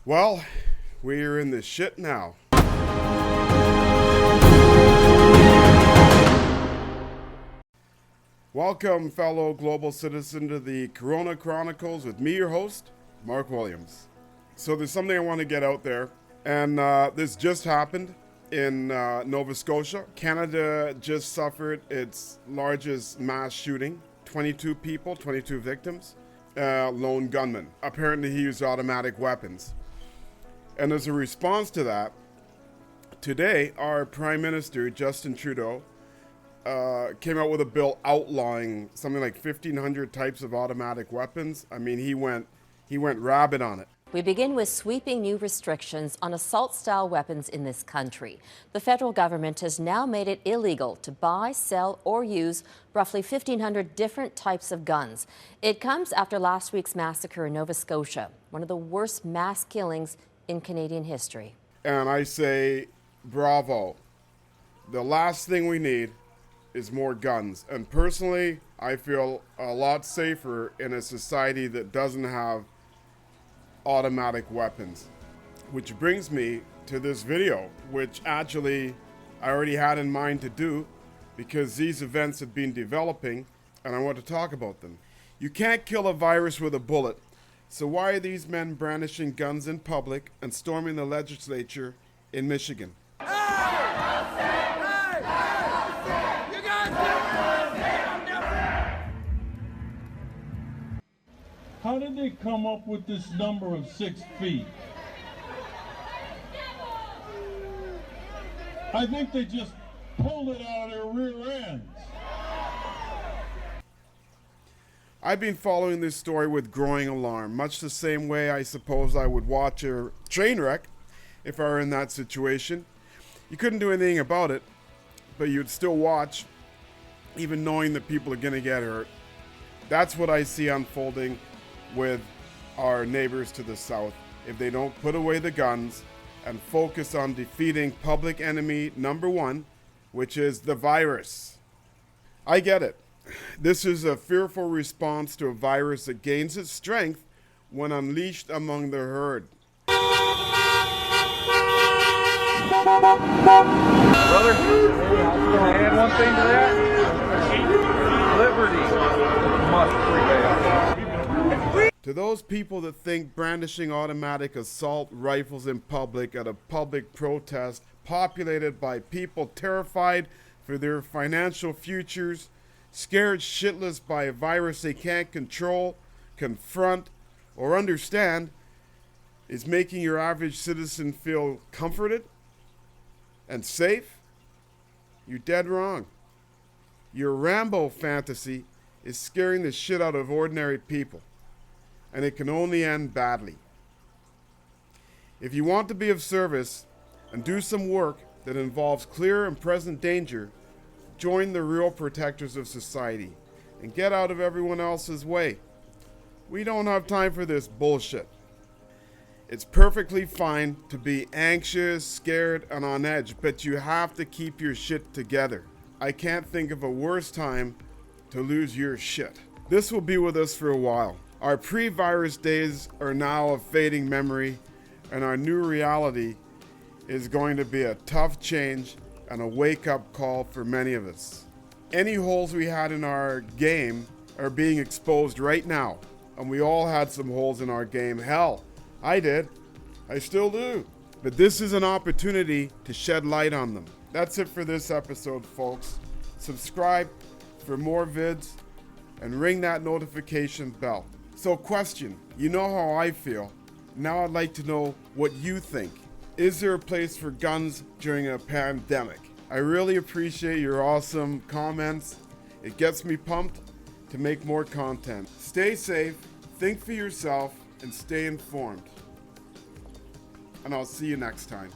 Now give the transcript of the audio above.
Well, we're in the shit now. Welcome, fellow global citizen, to the Corona Chronicles with me, your host, Mark Williams. So there's something I want to get out there, and this just happened in Nova Scotia. Canada just suffered its largest mass shooting. 22 people, 22 victims, lone gunman. Apparently he used automatic weapons. And as a response to that, today our Prime Minister, Justin Trudeau, came out with a bill outlawing something like 1,500 types of automatic weapons. I mean, he went rabid on it. We begin with sweeping new restrictions on assault-style weapons in this country. The federal government has now made it illegal to buy, sell, or use roughly 1,500 different types of guns. It comes after last week's massacre in Nova Scotia, one of the worst mass killings in Canadian history. And I say, bravo. The last thing we need is more guns. And personally, I feel a lot safer in a society that doesn't have automatic weapons. Which brings me to this video, which actually I already had in mind to do because these events have been developing and I want to talk about them. You can't kill a virus with a bullet, so why are these men brandishing guns in public and storming the legislature in Michigan? How did they come up with this number of 6 feet? I think they just pulled it out of their rear ends. I've been following this story with growing alarm, much the same way I suppose I would watch a train wreck if I were in that situation. You couldn't do anything about it, but you'd still watch, even knowing that people are going to get hurt. That's what I see unfolding with our neighbors to the south if they don't put away the guns and focus on defeating public enemy number one, which is the virus. I get it. This is a fearful response to a virus that gains its strength when unleashed among the herd. Brother, can I add one thing to that? Liberty must prevail. To those people that think brandishing automatic assault rifles in public at a public protest populated by people terrified for their financial futures, scared shitless by a virus they can't control, confront, or understand, is making your average citizen feel comforted and safe, you're dead wrong. Your Rambo fantasy is scaring the shit out of ordinary people, and it can only end badly. If you want to be of service and do some work that involves clear and present danger, join the real protectors of society and get out of everyone else's way. We don't have time for this bullshit. It's perfectly fine to be anxious, scared, and on edge, but you have to keep your shit together. I can't think of a worse time to lose your shit. This will be with us for a while. Our pre-virus days are now a fading memory, and our new reality is going to be a tough change and a wake-up call for many of us. Any holes we had in our game are being exposed right now, and we all had some holes in our game. Hell, I did. I still do. But this is an opportunity to shed light on them. That's it for this episode, folks. Subscribe for more vids and ring that notification bell. So question, you know how I feel. Now I'd like to know what you think. Is there a place for guns during a pandemic? I really appreciate your awesome comments. It gets me pumped to make more content. Stay safe, think for yourself, and stay informed. And I'll see you next time.